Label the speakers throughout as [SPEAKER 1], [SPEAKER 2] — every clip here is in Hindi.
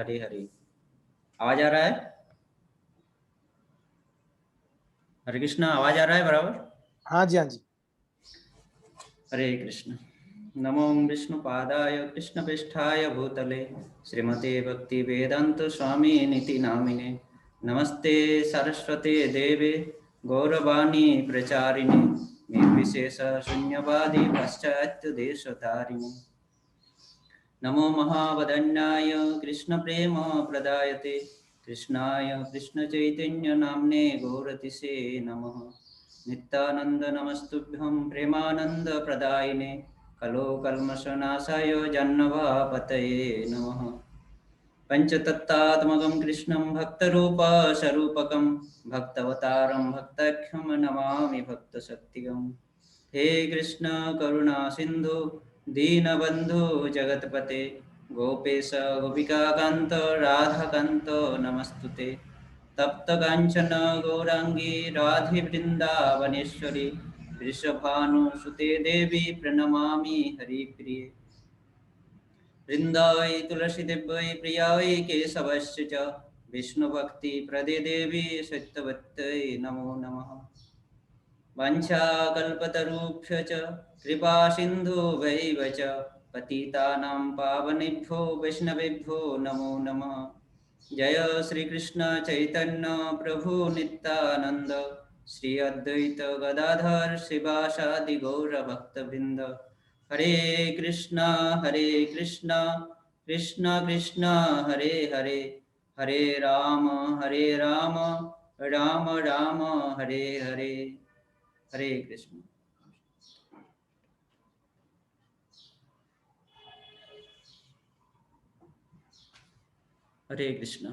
[SPEAKER 1] हरे हरे। आवाज आ रहा है? हरे कृष्णा, आवाज आ रहा है बराबर?
[SPEAKER 2] हाँ जी, हाँ जी।
[SPEAKER 1] हरे कृष्ण। नमो विष्णुपादाय कृष्णपृष्ठाय भूतले श्रीमते भक्ति वेदांत स्वामी निति नामिने। नमस्ते सरस्वते देवे गौरवाणी प्रचारिणे निर्विशेष शून्यवादी पाश्चात्य देशतारिणे। नमो महावदन्याय कृष्ण प्रेम प्रदायते कृष्णाय कृष्ण चैतन्य नामने गौरतिसे नमः। नित्यानंद नमस्तुभ्यं प्रेमानंद प्रदायिने कलो कल्मषनाशाय जन्नवापतये नमः। पंचतत्तात्मकं कृष्णं भक्तरूपस्वरूपकं भक्तवतारं भक्ताख्यं नमामि भक्तशक्तिगं। हे कृष्ण करुणा सिंधु दीनबंधु जगतपते गोपेश गोपिकाकांत राधाकांत नमस्तुते। तप्त कांचन गौरांगी राधे वृंदावनेश्वरी वृषभानुसुते देवी प्रणमामि हरिप्रिये। वृंदावै तुलसी दिव्यै प्रियायै केशवस्य च विष्णुभक्ति प्रदे देवी सत्यवत्यै नमो नमः। वाञ्छाकल्पतरुभ्यश्च कृपा सिन्धुभ्यैव च पतितानां पावनेभ्यो वैष्णवेभ्यो नमो नमः। जय श्री कृष्ण चैतन्य प्रभु नित्यानंद श्री अद्वैत गदाधर शिवासादि गौर भक्तवृंद। हरे कृष्णा कृष्ण कृष्ण हरे हरे हरे राम राम राम हरे हरे। हरे कृष्ण। हरे कृष्ण।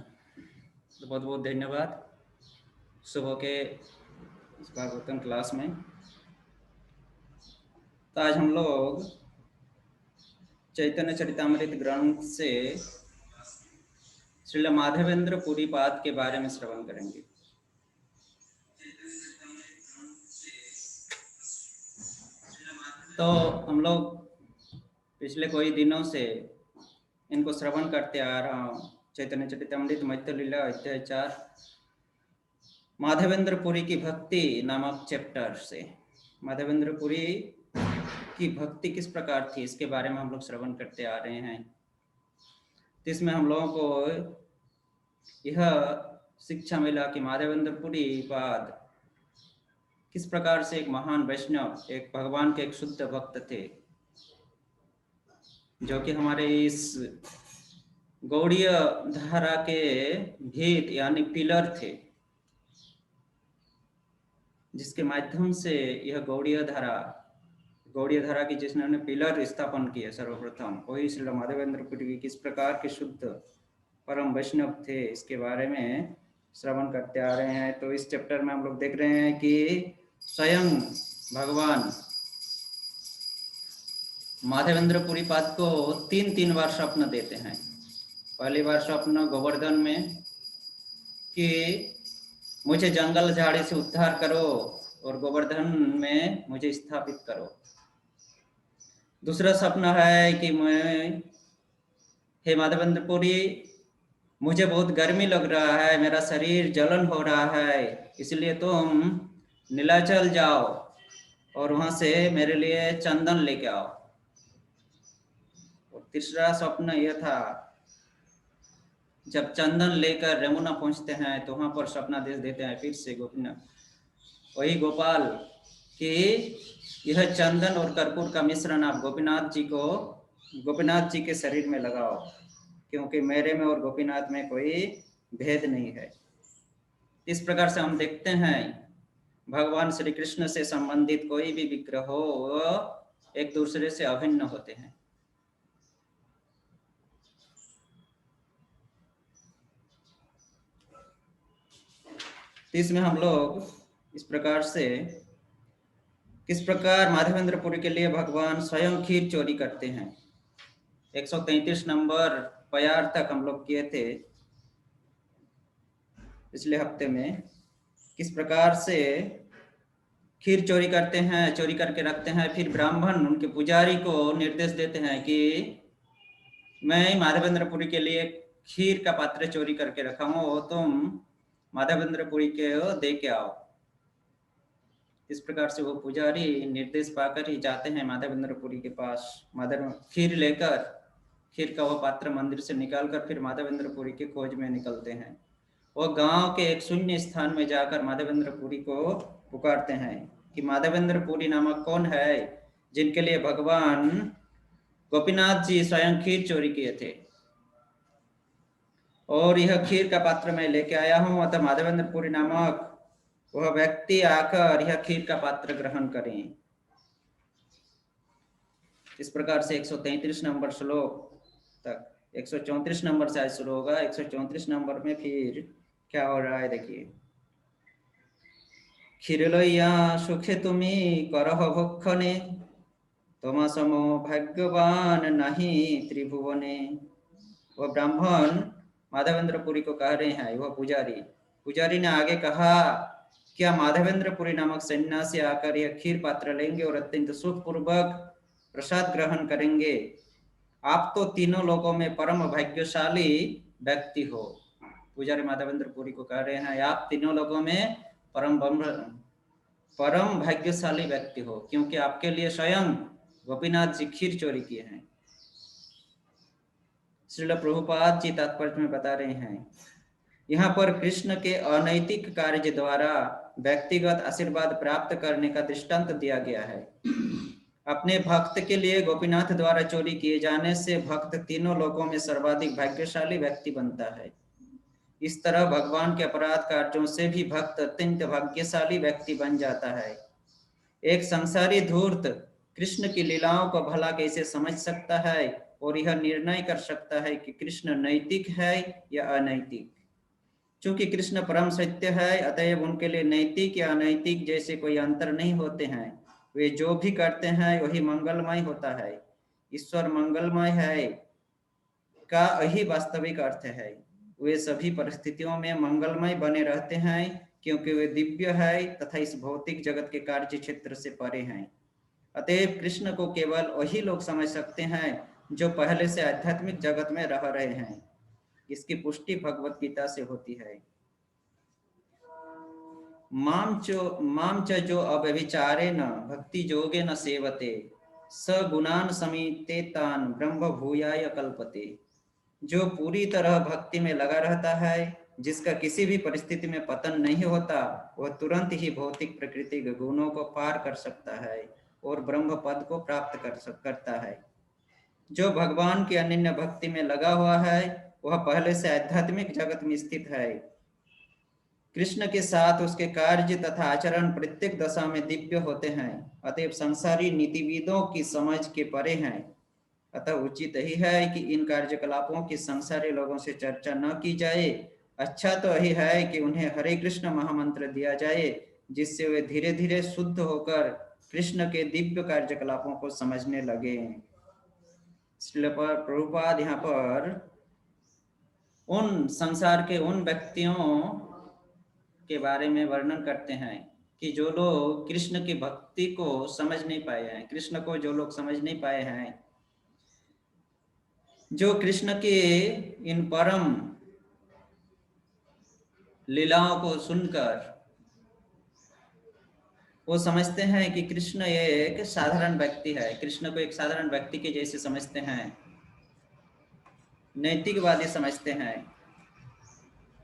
[SPEAKER 1] तो बहुत बहुत धन्यवाद सुबह के इस भागवतम क्लास में। तो आज हम लोग चैतन्य चरितामृत ग्रंथ से श्रील माधवेंद्र पुरी पाद के बारे में श्रवण करेंगे। तो हम लोग पिछले कोई दिनों से इनको श्रवण करते आ रहा हूँ। चैतन्य चरितामृत मध्य लीला अध्याय 4 माधवेंद्र पुरी की भक्ति नामक चैप्टर से माधवेंद्र पुरी की भक्ति किस प्रकार थी इसके बारे में हम लोग श्रवण करते आ रहे हैं। इसमें हम लोगों को यह शिक्षा मिला कि माधवेंद्र पुरी पाद किस प्रकार से एक महान वैष्णव, एक भगवान के एक शुद्ध भक्त थे, जो कि हमारे इस गौड़ीय धारा के भीत यानी पिलर थे, जिसके माध्यम से यह गौड़ीय धारा की जिसने पिलर स्थापन किए सर्वप्रथम, वही श्री माधवेंद्र पुरी किस प्रकार के शुद्ध परम वैष्णव थे इसके बारे में श्रवण करते आ रहे हैं। तो इस चैप्टर में हम लोग देख रहे हैं कि स्वयं भगवान माधवेंद्र पुरी पाद को तीन बार स्वप्न देते हैं। पहली बार स्वप्न गोवर्धन में कि मुझे जंगल झाड़ी से उद्धार करो और गोवर्धन में मुझे स्थापित करो। दूसरा सपना है कि मैं, हे माधवेंद्र पुरी, मुझे बहुत गर्मी लग रहा है, मेरा शरीर जलन हो रहा है, इसलिए तुम नीलाचल जाओ और वहां से मेरे लिए चंदन लेके आओ। और तीसरा स्वप्न यह था, जब चंदन लेकर यमुना पहुंचते हैं तो वहां पर स्वप्नादेश देते हैं फिर से गोपीनाथ, वही गोपाल, कि यह चंदन और कर्पूर का मिश्रण आप गोपीनाथ जी के शरीर में लगाओ, क्योंकि मेरे में और गोपीनाथ में कोई भेद नहीं है। इस प्रकार से हम देखते हैं भगवान श्री कृष्ण से संबंधित कोई भी विग्रह हो वो एक दूसरे से अभिन्न होते हैं। तो इसमें हम लोग इस प्रकार से किस प्रकार माधवेंद्र पुरी के लिए भगवान स्वयं खीर चोरी करते हैं। 133 नंबर प्यार तक हम लोग किए थे पिछले हफ्ते में। किस प्रकार से खीर चोरी करते हैं, चोरी करके रखते हैं, फिर ब्राह्मण उनके पुजारी को निर्देश देते हैं कि मैं माधवेंद्र पुरी के लिए खीर का पात्र चोरी करके रखा हूँ, वो तुम माधवेंद्रपुरी के दे के आओ। इस प्रकार से वो पुजारी निर्देश पाकर ही जाते हैं माधवेंद्रपुरी के पास। माधव खीर लेकर, खीर का वो पात्र मंदिर से निकालकर फिर माधवेंद्रपुरी की खोज में निकलते हैं। वो गांव के एक शून्य स्थान में जाकर माधवेंद्रपुरी को पुकारते हैं कि माधवेंद्रपुरी नामक कौन है जिनके लिए भगवान गोपीनाथ जी स्वयं खीर चोरी किए थे, और यह खीर का पात्र मैं लेके आया हूं, अतः माधवेंद्रपुरी नामक वह व्यक्ति आकर यह खीर का पात्र ग्रहण करें। इस प्रकार से 133 नंबर श्लोक तक, 134 नंबर से आज शुरू होगा। 134 नंबर में फिर क्या हो रहा है देखिए। खीरलैया सुखे तुमी करह भक्षणे, तमा समो भाग्यवान नहीं त्रिभुवने। वह ब्राह्मण माधवेंद्रपुरी को कह रहे हैं, वह पुजारी ने आगे कहा, क्या माधवेंद्रपुरी नामक सन्यासी आकर यह खीर पात्र लेंगे और अत्यंत सुखपूर्वक प्रसाद ग्रहण करेंगे। आप तो तीनों लोगों में परम भाग्यशाली व्यक्ति हो। पुजारी माधवेंद्रपुरी को कह रहे हैं, आप तीनों लोगों में परम भाग्यशाली व्यक्ति हो, क्योंकि आपके लिए स्वयं गोपीनाथ जी खीर चोरी किए हैं। श्रील प्रभुपाद जी तात्पर्य में बता रहे हैं, यहाँ पर कृष्ण के अनैतिक कार्य द्वारा व्यक्तिगत आशीर्वाद प्राप्त करने का दृष्टांत दिया गया है। अपने भक्त के लिए गोपीनाथ द्वारा चोरी किए जाने से भक्त तीनों लोकों में सर्वाधिक भाग्यशाली व्यक्ति बनता है। इस तरह भगवान के अपराध कार्यों से भी भक्त अत्यंत भाग्यशाली व्यक्ति बन जाता है। एक संसारी धूर्त कृष्ण की लीलाओं को भला कैसे समझ सकता है और यह निर्णय कर सकता है कि कृष्ण नैतिक है या अनैतिक। चूंकि कृष्ण परम सत्य है, अतएव उनके लिए नैतिक या अनैतिक जैसे कोई अंतर नहीं होते हैं। वे जो भी करते हैं वही मंगलमय होता है। ईश्वर मंगलमय है का यही वास्तविक अर्थ है। वे सभी परिस्थितियों में मंगलमय बने रहते हैं क्योंकि वे दिव्य है तथा इस भौतिक जगत के कार्य क्षेत्र से परे हैं। अतएव कृष्ण को केवल वही लोग समझ सकते हैं जो पहले से आध्यात्मिक जगत में रह रहे हैं। इसकी पुष्टि भगवत गीता से होती है। माम च जो अव्यभिचारेण भक्ति योगेन सेवते, स गुणान समीतेतान ब्रह्म भूयाय कल्पते। जो पूरी तरह भक्ति में लगा रहता है, जिसका किसी भी परिस्थिति में पतन नहीं होता, वह तुरंत ही भौतिक प्रकृति के गुणों को पार कर सकता है और ब्रह्म पद को प्राप्त करता है। जो भगवान की अनन्य भक्ति में लगा हुआ है, वह पहले से आध्यात्मिक जगत में स्थित है। कृष्ण के साथ उसके कार्य तथा आचरण प्रत्येक दशा में दिव्य होते हैं, अतएव संसारी नीतिविदों की समझ के परे हैं। अतः उचित ही है कि इन कार्यकलापों की संसारी लोगों से चर्चा न की जाए। अच्छा तो यही है कि उन्हें हरे कृष्ण महामंत्र दिया जाए, जिससे वे धीरे धीरे शुद्ध होकर कृष्ण के दिव्य कार्यकलापों को समझने लगे। श्रील प्रभुपाद यहाँ पर उन संसार के उन व्यक्तियों के बारे में वर्णन करते हैं कि जो लोग कृष्ण की भक्ति को समझ नहीं पाए हैं, कृष्ण को जो लोग समझ नहीं पाए हैं, जो कृष्ण के इन परम लीलाओं को सुनकर वो समझते हैं कि कृष्ण एक साधारण व्यक्ति है, कृष्ण को एक साधारण व्यक्ति के जैसे समझते हैं, नैतिकवादी समझते हैं।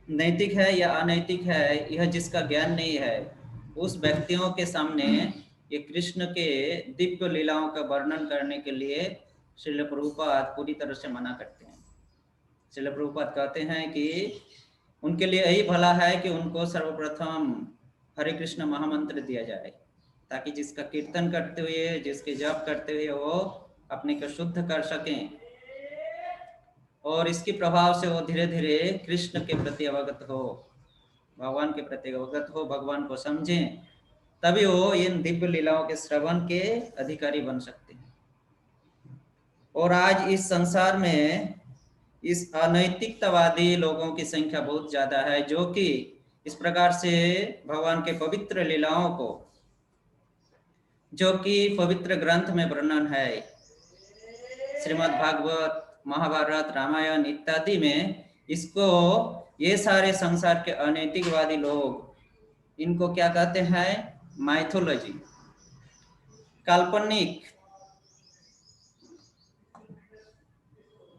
[SPEAKER 1] नैतिक है या अनैतिक है, यह जिसका ज्ञान नहीं है, उस व्यक्तियों के सामने ये कृष्ण के दिव्य लीलाओं का वर्णन करने के लिए श्रील प्रभुपाद पूरी तरह से मना करते हैं। श्रील प्रभुपाद कहते हैं कि उनके लिए यही भला है कि उनको सर्वप्रथम हरे कृष्ण महामंत्र दिया जाए, ताकि जिसका कीर्तन करते हुए, जिसके जप करते हुए वो अपने को शुद्ध कर सकें और इसके प्रभाव से वो धीरे धीरे कृष्ण के प्रति अवगत हो, भगवान के प्रति अवगत हो, भगवान को समझें, तभी वो इन दिव्य लीलाओं के श्रवण के अधिकारी बन सकते हैं। और आज इस संसार में इस अनैतिकतावादी लोगों की संख्या बहुत ज्यादा है, जो कि इस प्रकार से भगवान के पवित्र लीलाओं को, जो कि पवित्र ग्रंथ में वर्णन है, श्रीमद् भागवत, महाभारत, रामायण इत्यादि में इसको ये सारे संसार के अनैतिकवादी लोग इनको क्या कहते हैं? माइथोलॉजी, काल्पनिक।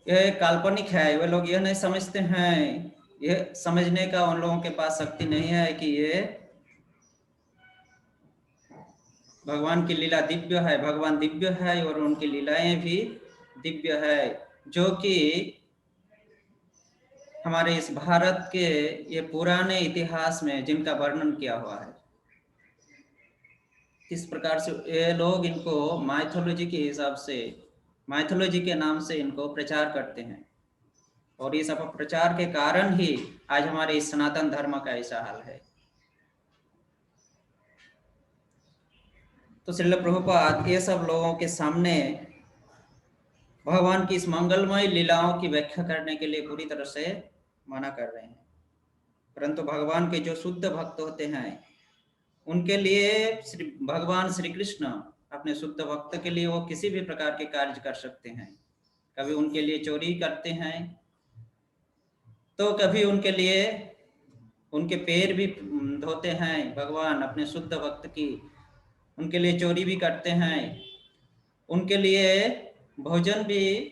[SPEAKER 1] यह काल्पनिक है। वे लोग यह नहीं समझते हैं, यह समझने का उन लोगों के पास शक्ति नहीं है कि ये भगवान की लीला दिव्य है। भगवान दिव्य है और उनकी लीलाएं भी दिव्य है, जो कि हमारे इस भारत के ये पुराने इतिहास में जिनका वर्णन किया हुआ है। इस प्रकार से ये लोग इनको माइथोलॉजी के हिसाब से, माइथोलॉजी के नाम से इनको प्रचार करते हैं, और इस अपप्रचार के कारण ही आज हमारे इस सनातन धर्म का ऐसा हाल है। तो श्रील प्रभुपाद ये सब लोगों के सामने भगवान की इस मंगलमय लीलाओं की व्याख्या करने के लिए पूरी तरह से मना कर रहे हैं। परंतु भगवान के जो शुद्ध भक्त होते हैं उनके लिए भगवान श्री कृष्ण अपने शुद्ध भक्त के लिए वो किसी भी प्रकार के कार्य कर सकते हैं। कभी उनके लिए चोरी करते हैं, तो कभी उनके लिए उनके पैर भी धोते हैं भगवान अपने शुद्ध भक्त की, उनके लिए चोरी भी करते हैं, उनके लिए भोजन भी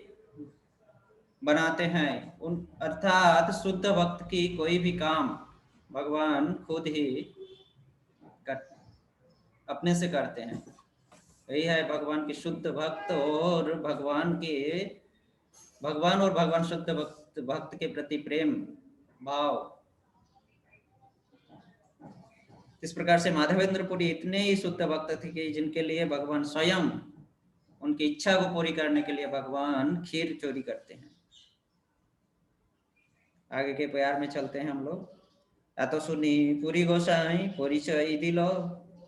[SPEAKER 1] बनाते हैं। उन अर्थात शुद्ध भक्त की कोई भी काम भगवान खुद ही अपने से करते हैं। यही है भगवान के शुद्ध भक्त और भगवान और भगवान शुद्ध भक्त के प्रति प्रेम भाव। इस प्रकार से माधवेंद्र पुरी इतने ही शुद्ध भक्त थे कि जिनके लिए भगवान स्वयं उनकी इच्छा को पूरी करने के लिए भगवान खीर चोरी करते हैं। आगे के प्यार में चलते हैं हम लोग। या तो सुनी पुरी गोसाई परिचय दिलो,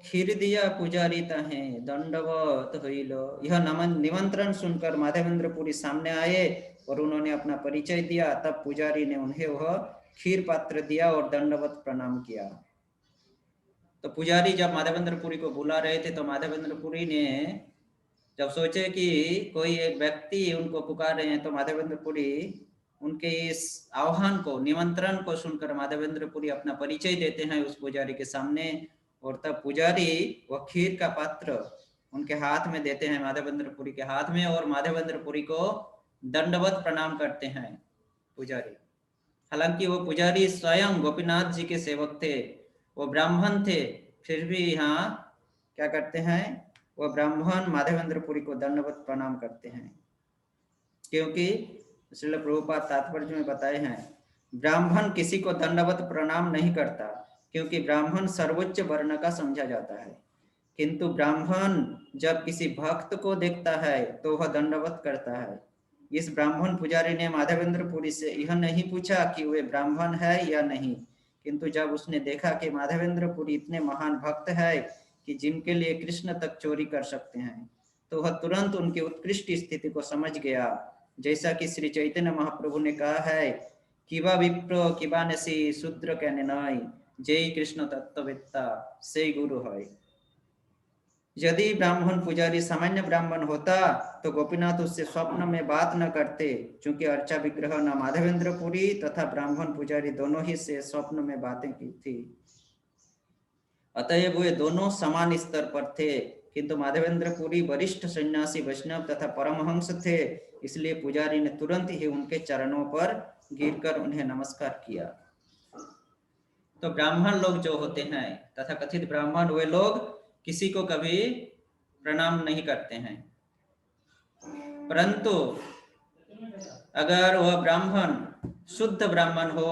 [SPEAKER 1] खीर दिया पुजारी ताहे दंडवत हुईलो। यह निमंत्रण सुनकर माधवेंद्र पुरी सामने आए और उन्होंने अपना परिचय दिया। तब पुजारी ने उन्हें वह खीर पात्र दिया और दंडवत प्रणाम किया। तो पुजारी जब माधवेंद्र पुरी को बुला रहे थे तो माधवेंद्र पुरी ने जब सोचे कि कोई एक व्यक्ति उनको पुकार रहे हैं, तो माधवेंद्र पुरी उनके इस आह्वान को, निमंत्रण को सुनकर माधवेंद्र पुरी अपना परिचय देते हैं उस पुजारी के सामने। और तब पुजारी वह खीर का पात्र उनके हाथ में देते हैं, माधवेंद्र पुरी के हाथ में, और माधवेंद्र पुरी को दंडवत प्रणाम करते हैं पुजारी। हालांकि वो पुजारी स्वयं गोपीनाथ जी के सेवक थे, वो ब्राह्मण थे, फिर भी यहाँ क्या करते हैं, वो ब्राह्मण माधवेंद्र पुरी को दंडवत प्रणाम करते हैं। क्योंकि श्रील प्रभुपाद तात्पर्य में बताए हैं, ब्राह्मण किसी को दंडवत प्रणाम नहीं करता, क्योंकि ब्राह्मण सर्वोच्च वर्ण का समझा जाता है। किंतु ब्राह्मण जब किसी भक्त को देखता है तो वह दंडवत करता है। इस ब्राह्मण पुजारी ने माधवेंद्र पुरी से यह नहीं पूछा कि वे ब्राह्मण है या नहीं, किंतु जब उसने देखा कि माधवेंद्र पुरी इतने महान भक्त है कि जिनके लिए कृष्ण तक चोरी कर सकते हैं, तो वह तुरंत उनकी उत्कृष्ट स्थिति को समझ गया। जैसा कि श्री चैतन्य महाप्रभु ने कहा है, किवा विप्रो किवा नसी शूद्र कहने नाई, जय कृष्ण तत्ववेत्ता से गुरु है। यदि ब्राह्मण पुजारी सामान्य ब्राह्मण होता तो गोपीनाथ उससे स्वप्न में बात न करते, क्योंकि अर्चा विग्रह न माधवेंद्र पुरी तथा ब्राह्मण पुजारी दोनों ही से स्वप्न में बातें की थी। अतएव वे दोनों समान स्तर पर थे, किंतु माधवेंद्र पुरी वरिष्ठ सन्यासी वैष्णव तथा परमहंस थे, इसलिए पुजारी ने तुरंत ही उनके चरणों पर गिरकर उन्हें नमस्कार किया। तो ब्राह्मण लोग जो होते हैं, तथा कथित ब्राह्मण, वे लोग किसी को कभी प्रणाम नहीं करते हैं। परंतु अगर वह ब्राह्मण शुद्ध ब्राह्मण हो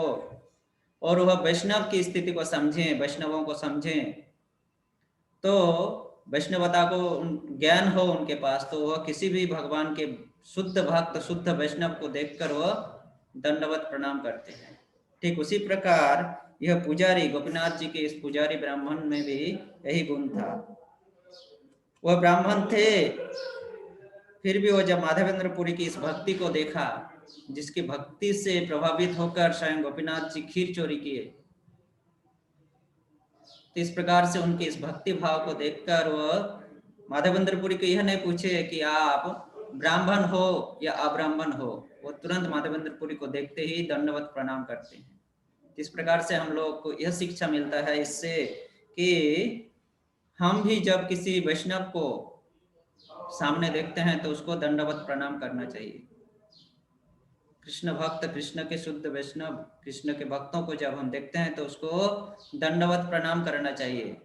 [SPEAKER 1] और वह वैष्णव की स्थिति को समझें, वैष्णवों को समझें, तो वैष्णवता को ज्ञान हो उनके पास, तो वह किसी भी भगवान के शुद्ध भक्त, शुद्ध वैष्णव को देखकर वह दंडवत प्रणाम करते हैं। ठीक उसी प्रकार यह पुजारी, गोपीनाथ जी के इस पुजारी ब्राह्मण में भी यही गुण था। वह ब्राह्मण थे, फिर भी वह जब माधवेंद्र पुरी की इस भक्ति को देखा, जिसकी भक्ति से प्रभावित होकर स्वयं गोपीनाथ जी खीर चोरी किए, तो इस प्रकार से उनके इस भक्ति भाव को देखकर वह माधवेंद्र पुरी को यह नहीं पूछे कि आप ब्राह्मण हो या अब्राह्मण हो, वो तुरंत माधवेंद्र पुरी को देखते ही दंडवत प्रणाम करते हैं। इस प्रकार से हम लोग को यह शिक्षा मिलता है इससे कि हम भी जब किसी वैष्णव को सामने देखते हैं तो उसको दंडवत प्रणाम करना चाहिए। कृष्ण भक्त, कृष्ण के शुद्ध वैष्णव, कृष्ण के भक्तों को जब हम देखते हैं तो उसको दंडवत प्रणाम करना चाहिए।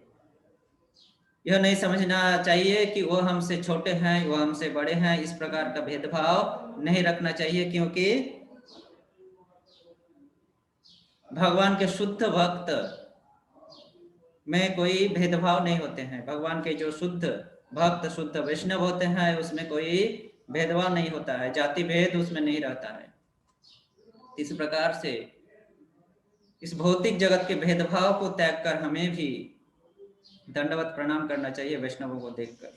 [SPEAKER 1] यह नहीं समझना चाहिए कि वो हमसे छोटे हैं, वो हमसे बड़े हैं, इस प्रकार का भेदभाव नहीं रखना चाहिए, क्योंकि भगवान के शुद्ध भक्त में कोई भेदभाव नहीं होते हैं। भगवान के जो शुद्ध भक्त, शुद्ध वैष्णव होते हैं, उसमें कोई भेदभाव नहीं होता है, जाति भेद उसमें नहीं रहता है। इस प्रकार से इस भौतिक जगत के भेदभाव को त्याग कर हमें भी दंडवत प्रणाम करना चाहिए वैष्णवों को देखकर।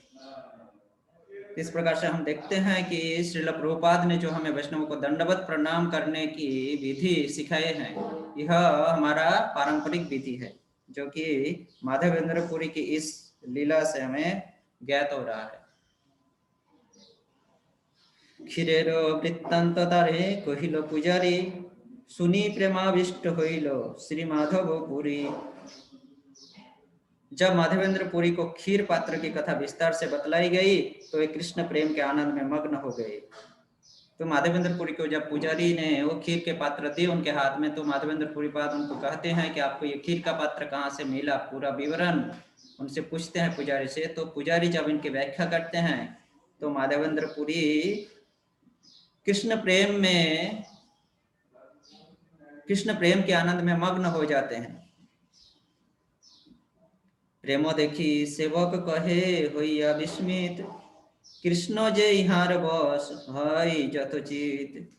[SPEAKER 1] इस प्रकार से हम देखते हैं कि श्रील प्रभुपाद ने जो हमें वैष्णवों को दंडवत प्रणाम करने की विधि सिखाए हैं, यह हमारा पारंपरिक विधि है, जो कि माधवेंद्र पुरी की इस लीला से हमें ज्ञात हो रहा है। क्षीरेर वृत्तांत तारे कहिल पुजारी, सुनी प्रेमाविष्ट होइल श्री माधव पुरी। जब माधवेंद्र पुरी को खीर पात्र की कथा विस्तार से बतलाई गई तो वे कृष्ण प्रेम के आनंद में मग्न हो गए। तो माधवेंद्र पुरी को जब पुजारी ने वो खीर के पात्र दिए उनके हाथ में, तो माधवेंद्र पुरी पाद उनको कहते हैं कि आपको ये खीर का पात्र कहाँ से मिला, पूरा विवरण उनसे पूछते हैं पुजारी से। तो पुजारी जब इनकी व्याख्या करते हैं तो माधवेंद्र पुरी कृष्ण प्रेम के आनंद में मग्न हो जाते हैं। प्रेम देखी सेवक कहे होइया विस्मित, कृष्ण जे इहार बस हई जथोचित।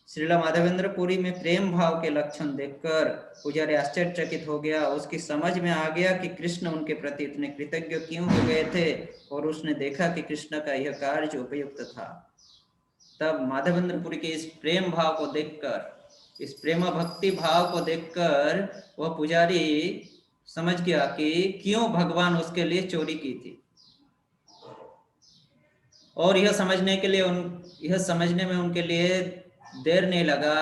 [SPEAKER 1] श्रील माधवेंद्र पुरी में प्रेम भाव के लक्षण देखकर पुजारी आश्चर्यचकित हो गया। उसकी समझ में आ गया कि कृष्ण उनके प्रति इतने कृतज्ञ क्यों हो गए थे, और उसने देखा कि कृष्ण का यह कार्य उपयुक्त था। तब माधवेंद्र पुरी के इस प्रेम भाव को देखकर, इस प्रेम भक्ति भाव को देखकर वह पुजारी समझ गया कि क्यों भगवान उसके लिए चोरी की थी। और यह समझने में उनके लिए देर नहीं लगा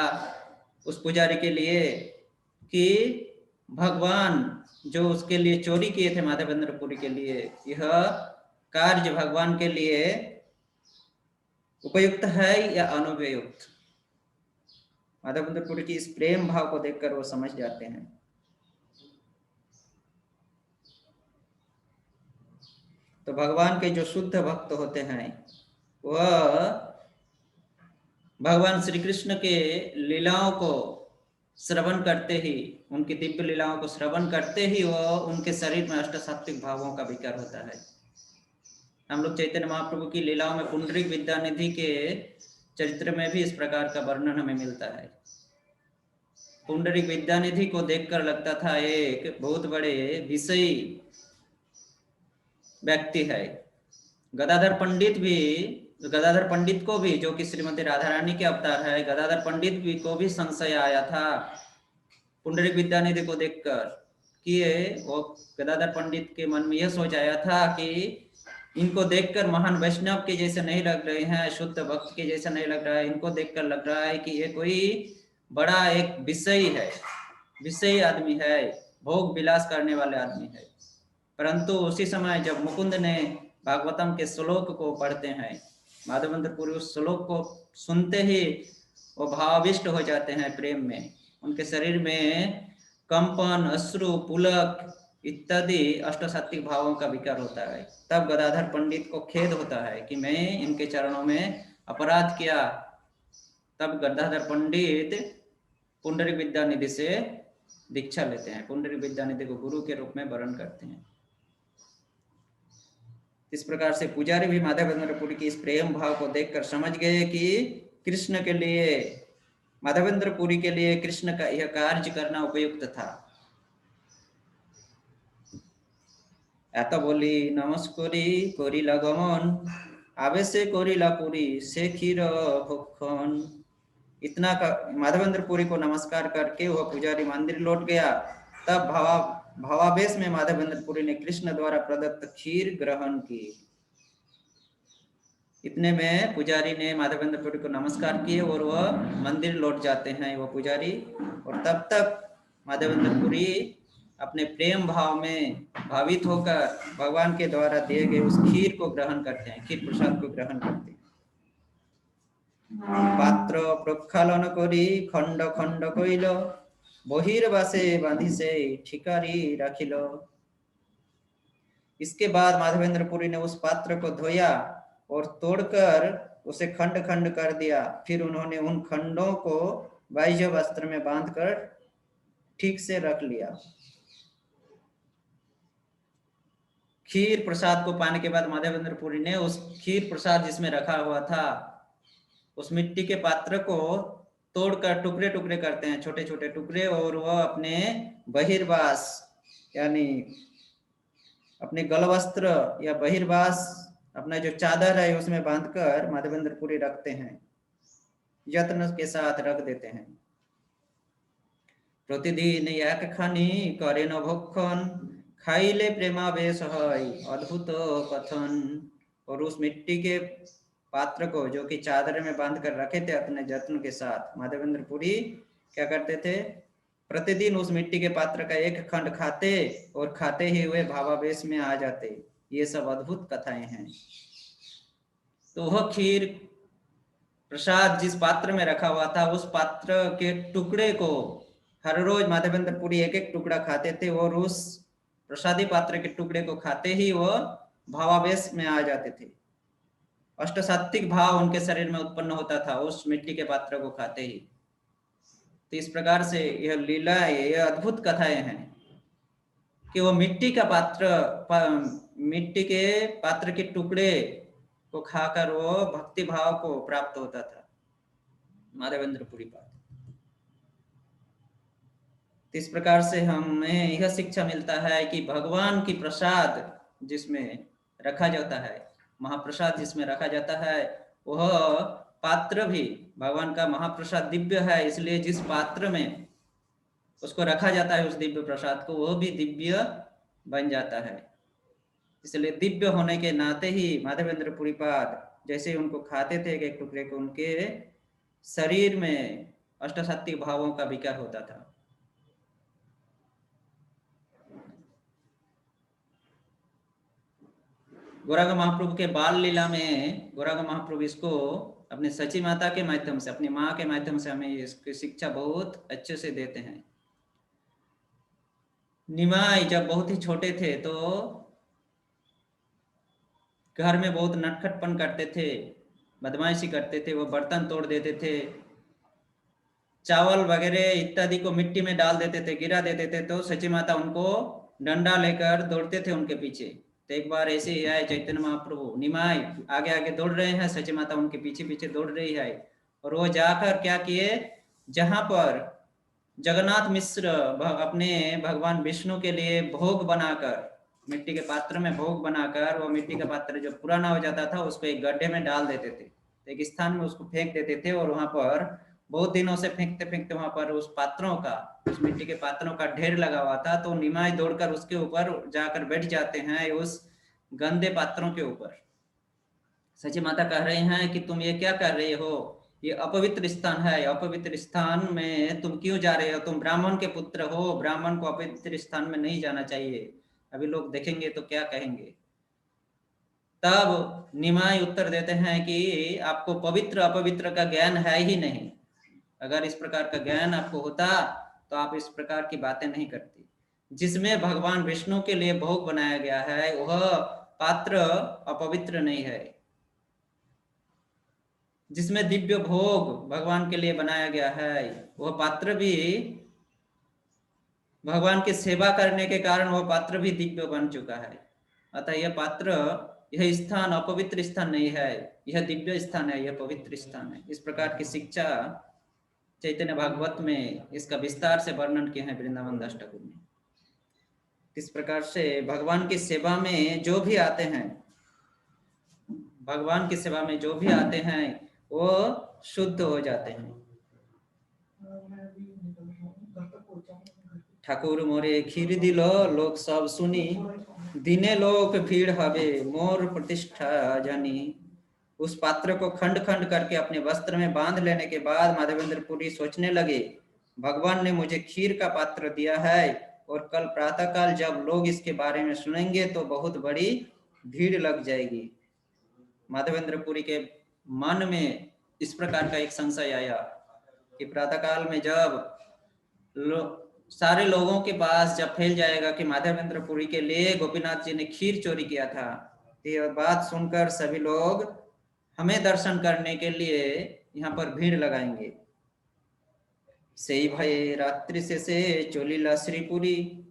[SPEAKER 1] उस पुजारी के लिए कि भगवान जो उसके लिए चोरी किए थे माधवेंद्र पुरी के लिए, यह कार्य भगवान के लिए उपयुक्त है या अनुपयुक्त। माधवेंद्र पुरी की इस प्रेम भाव को देखकर वो समझ जाते हैं। तो भगवान के जो शुद्ध भक्त होते हैं वह भगवान श्री कृष्ण के लीलाओं को श्रवण करते ही, उनकी दिव्य लीलाओं को श्रवण करते ही वह उनके शरीर में अष्ट सात्विक भावों का विकार होता है। हम लोग चैतन्य महाप्रभु की लीलाओं में पुंडरीक विद्यानिधि के चरित्र में भी इस प्रकार का वर्णन हमें मिलता है। पुंडरीक विद्यानिधि को देखकर लगता था एक बहुत बड़े विषयी व्यक्ति है। गदाधर पंडित को भी, जो कि श्रीमती राधा रानी के अवतार है, गदाधर पंडित भी को भी संशय आया था पुंडरीक विद्यानिधि को देखकर कि वो गदाधर पंडित के मन में यह सोच आया था कि इनको देखकर महान वैष्णव के जैसे नहीं लग रहे हैं, शुद्ध भक्त के जैसे नहीं लग रहा है। इनको देखकर लग रहा है कि ये कोई बड़ा एक विषयी आदमी है, भोग विलास करने वाले आदमी है। परंतु उसी समय जब मुकुंद ने भागवतम के श्लोक को पढ़ते हैं, माधवेंद्र पुरी उस श्लोक को सुनते ही वो भावाविष्ट हो जाते हैं प्रेम में। उनके शरीर में कंपन, अश्रु, पुलक इत्यादि अष्टसात्विक भावों का विकार होता है। तब गदाधर पंडित को खेद होता है कि मैं इनके चरणों में अपराध किया। तब गदाधर पंडित पुंडरीक विद्यानिधि से दीक्षा लेते हैं, पुंडरीक विद्यानिधि को गुरु के रूप में वरण करते हैं। इस प्रकार से पुजारी भी माधवेंद्र पुरी की इस प्रेम भाव को देखकर समझ गए कि कृष्ण के लिए, माधवेंद्र पुरी के लिए कृष्ण का यह कार्य करना उपयुक्त था। এত বলি নমস্করি করিলা গমন, আবেশে করিলা পুरी से क्षीर भक्षण। इतना माधवेंद्र पुरी को नमस्कार करके वह पुजारी मंदिर लौट गया। तब भावावेश में माधवेंद्र पुरी ने कृष्ण द्वारा प्रदत्त खीर ग्रहण की। इतने में पुजारी ने माधवेंद्र पुरी को नमस्कार किए और वह मंदिर लौट जाते हैं वो पुजारी। और तब तक माधवेंद्र पुरी अपने प्रेम भाव में भावित होकर भगवान के द्वारा दिए गए उस खीर को ग्रहण करते हैं, खीर प्रसाद को ग्रहण करते हैं। पात्र प्रक्षालन करी खंड खंड कइल बहिर्वासे बांधी से ठिकारी राखिल। इसके बाद माधवेंद्र पुरी ने उस पात्र को धोया और तोड़कर उसे खंड खंड कर दिया। फिर उन्होंने उन खंडों को वाह्य वस्त्र में बांधकर ठीक से रख लिया। खीर प्रसाद को पाने के बाद माधवेंद्र पुरी ने उस खीर प्रसाद जिसमें रखा हुआ था उस मिट्टी के पात्र को तोड़कर टुकड़े टुकड़े करते हैं, छोटे छोटे टुकड़े, और वह अपने बहिर्वास यानी अपने गलवस्त्र या बहिर्वास अपना जो चादर है उसमें बांधकर माधवेंद्र पुरी रखते हैं, यत्न के साथ रख देते हैं। प्रतिदिन एक खानी करे न भक्षण खाइले प्रेमावेश है अद्भुत कथन। और उस मिट्टी के पात्र को जो कि चादर में बांध कर रखे थे अपने यत्न के साथ, माधवेंद्र पुरी क्या करते थे, प्रतिदिन उस मिट्टी के पात्र का एक खंड खाते और खाते ही हुए भावावेश में आ जाते। ये सब अद्भुत कथाएं हैं। तो वह खीर प्रसाद जिस पात्र में रखा हुआ था उस पात्र के टुकड़े को हर रोज माधवेंद्र पुरी एक एक टुकड़ा खाते थे और उस प्रसादी पात्र के टुकड़े को खाते ही वह भावावेश में आ जाते थे। अष्टसात्विक भाव उनके शरीर में उत्पन्न होता था उस मिट्टी के पात्र को खाते ही। तो इस प्रकार से यह लीला, यह अद्भुत कथाएं हैं कि वो मिट्टी का मिट्टी के पात्र के टुकड़े को खाकर वो भक्ति भाव को प्राप्त होता था माधवेंद्र पुरी पाद। इस प्रकार से हमें यह शिक्षा मिलता है कि भगवान की प्रसाद जिसमें रखा जाता है, महाप्रसाद जिसमें रखा जाता है, वह पात्र भी भगवान का महाप्रसाद दिव्य है, इसलिए जिस पात्र में उसको रखा जाता है उस दिव्य प्रसाद को, वह भी दिव्य बन जाता है। इसलिए दिव्य होने के नाते ही माधवेंद्र पुरी पाद जैसे उनको खाते थे एक टुकड़े को, उनके शरीर में अष्टसात्विक भावों का विकार होता था। गौरांग महाप्रभु के बाल लीला में गौरांग महाप्रभु इसको अपने सची माता के माध्यम से, अपनी माँ के माध्यम से हमें इसकी शिक्षा बहुत अच्छे से देते हैं। निमाई जब बहुत ही छोटे थे तो घर में बहुत नटखटपन करते थे, बदमाशी करते थे, वो बर्तन तोड़ देते थे, चावल वगैरह इत्यादि को मिट्टी में डाल देते थे, गिरा देते थे। तो सची माता उनको डंडा लेकर दौड़ते थे उनके पीछे। तो एक बार ऐसे ही आए चैतन्य महाप्रभु, निमाई आगे आगे दौड़ रहे हैं, सची माता उनके पीछे पीछे दौड़ रही है, और वो जाकर क्या किए, जहां पर जगन्नाथ मिश्र अपने भगवान विष्णु के लिए भोग बनाकर, मिट्टी के पात्र में भोग बनाकर, वो मिट्टी का पात्र जो पुराना हो जाता था उसको एक गड्ढे में डाल देते थे, एक स्थान में उसको फेंक देते थे, और वहां पर बहुत दिनों से फेंकते फेंकते वहां पर उस पात्रों का, उस मिट्टी के पात्रों का ढेर लगा हुआ था। तो निमाई दौड़कर उसके ऊपर जाकर बैठ जाते हैं, उस गंदे पात्रों के ऊपर। सची माता कह रहे हैं कि तुम ये क्या कर रहे हो, ये अपवित्र स्थान है, अपवित्र स्थान में तुम क्यों जा रहे हो, तुम ब्राह्मण के पुत्र हो, ब्राह्मण को अपवित्र स्थान में नहीं जाना चाहिए, अभी लोग देखेंगे तो क्या कहेंगे। तब निमाई उत्तर देते हैं कि आपको पवित्र अपवित्र का ज्ञान है ही नहीं, अगर इस प्रकार का ज्ञान आपको होता तो आप इस प्रकार की बातें नहीं करती। जिसमें भगवान विष्णु के लिए भोग बनाया गया है वह पात्र अपवित्र नहीं है, जिसमें दिव्य भोग भगवान के लिए बनाया गया है वह पात्र भी भगवान की सेवा करने के कारण वह पात्र भी दिव्य बन चुका है। अतः यह पात्र, यह स्थान अपवित्र स्थान नहीं है, यह दिव्य स्थान है, यह पवित्र स्थान है। इस प्रकार की शिक्षा चैतन्य भागवत में इसका विस्तार से वर्णन किया है वृंदावन दास ठाकुर ने। इस प्रकार से भगवान की सेवा में जो भी आते हैं, भगवान की सेवा में जो भी आते हैं वो शुद्ध हो जाते हैं। ठाकुर मोरे खीर दिलो लोक सब सुनी, दिने लोक भीड़ हवे मोर प्रतिष्ठा जानी। उस पात्र को खंड खंड करके अपने वस्त्र में बांध लेने के बाद माधवेंद्र पुरी सोचने लगे, भगवान ने मुझे खीर का पात्र दिया है और कल प्रातःकाल जब लोग इसके बारे में सुनेंगे तो बहुत बड़ी भीड़ लग जाएगी। माधवेंद्र पुरी के मन में इस प्रकार का एक संशय आया कि प्रातःकाल में जब सारे लोगों के पास जब फैल जाएगा कि माधवेंद्र पुरी के लिए गोपीनाथ जी ने खीर चोरी किया था, तो यह बात सुनकर सभी लोग हमें दर्शन करने के लिए यहाँ पर भीड़ लगाएंगे। सेई भये रात्रि से चलिला श्रीपुरी,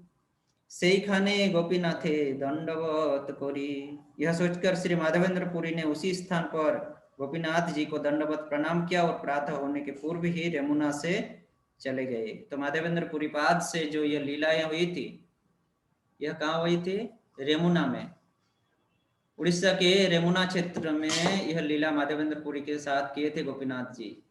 [SPEAKER 1] सेई खाने गोपीनाथे दंडवत कोरी। यह सोचकर श्री माधवेंद्र पुरी ने उसी स्थान पर गोपीनाथ जी को दंडवत प्रणाम किया और प्रातः होने के पूर्व ही यमुना से चले गए। तो माधवेंद्र पुरी पाद से जो यह लीलाएं हुई थी, यह कहाँ हुई थी? रेमुना में, उड़ीसा के रेमुना क्षेत्र में यह लीला माधवेंद्र पुरी के साथ किए थे गोपीनाथ जी।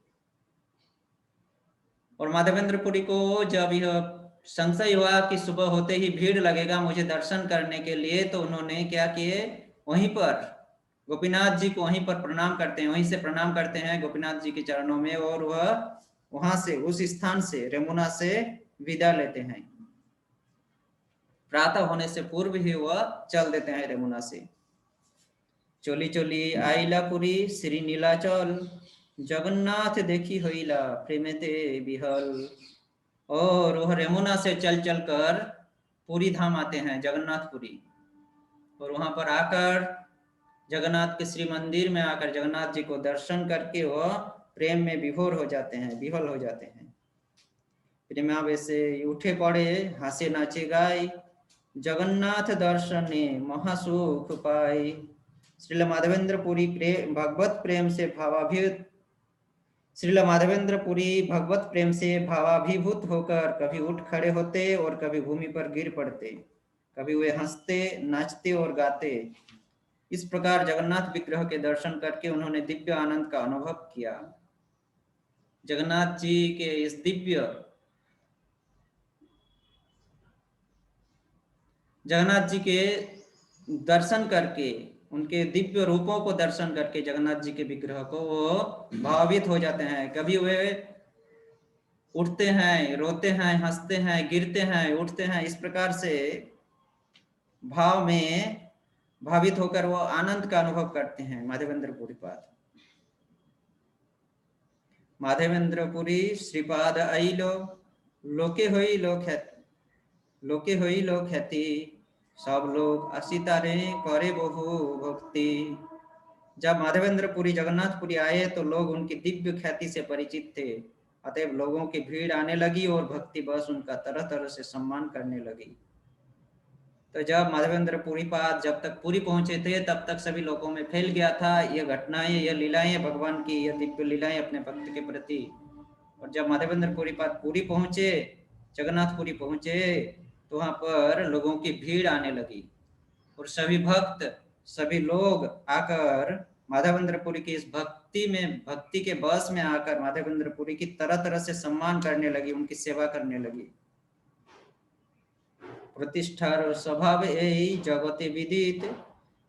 [SPEAKER 1] और माधवेंद्र पुरी को जब यह संशय हुआ कि सुबह होते ही भीड़ लगेगा मुझे दर्शन करने के लिए, तो उन्होंने क्या किए, वहीं पर गोपीनाथ जी को वहीं पर प्रणाम करते हैं, वहीं से प्रणाम करते हैं गोपीनाथ जी के चरणों में, और वह वहां से उस स्थान से रेमुना से विदा लेते हैं। प्रातः होने से पूर्व ही वह चल देते हैं रेमुना से। चली चली आइला पुरी श्री नीलाचल, जगन्नाथ देखी होइला प्रेमेते बिहल। और वह रेमुना से चल चल कर पुरी धाम आते हैं, जगन्नाथपुरी। और वहां पर आकर जगन्नाथ के श्री मंदिर में आकर जगन्नाथ जी को दर्शन करके वह प्रेम में विभोर हो जाते हैं, विह्वल हो जाते हैं। प्रेमावेशे उठे पड़े हासे नाचे गाय, जगन्नाथ दर्शने महासुख पाई। श्रील माधवेंद्र पुरी भगवत प्रेम से भावाभित श्रील माधवेंद्र पुरी भगवत प्रेम से भावाभिभूत होकर कभी उठ खड़े होते और कभी भूमि पर गिर पड़ते, कभी वे हंसते नाचते और गाते। इस प्रकार जगन्नाथ विग्रह के दर्शन करके उन्होंने दिव्य आनंद का अनुभव किया। जगन्नाथ जी के इस दिव्य जगन्नाथ जी के दर्शन करके, उनके दिव्य रूपों को दर्शन करके जगन्नाथ जी के विग्रह को वो भावित हो जाते हैं। कभी वे उठते हैं, रोते हैं, हंसते हैं, गिरते हैं, उठते हैं, इस प्रकार से भाव में भावित होकर वो आनंद का अनुभव करते हैं। माधवेंद्र पुरी पाद माधवेंद्र पुरी श्रीपाद आइलो, लोके होई लोक ख्याति, सब लोग असितारे करे बहु भक्ति। जब माधवेंद्र पुरी जगन्नाथपुरी आए तो लोग उनकी दिव्य ख्याति से परिचित थे, अतएव लोगों की भीड़ आने लगी और भक्ति बस उनका तरह तरह से सम्मान करने लगी। तो जब माधवेंद्र पुरी पाद जब तक पुरी पहुंचे थे तब तक सभी लोगों में फैल गया था यह घटनाएं, यह लीलाएं, भगवान की यह दिव्य लीलाएं अपने भक्त के प्रति। और जब माधवेंद्र पुरी पाद पुरी पहुंचे, जगन्नाथपुरी पहुंचे, तो वहां पर लोगों की भीड़ आने लगी और सभी भक्त, सभी लोग आकर माधवेंद्र पुरी की इस भक्ति के बस में आकर माधवेंद्र पुरी की तरह तरह से सम्मान करने लगी, उनकी सेवा करने लगी। प्रतिष्ठार स्वभाव এই जगते विदित,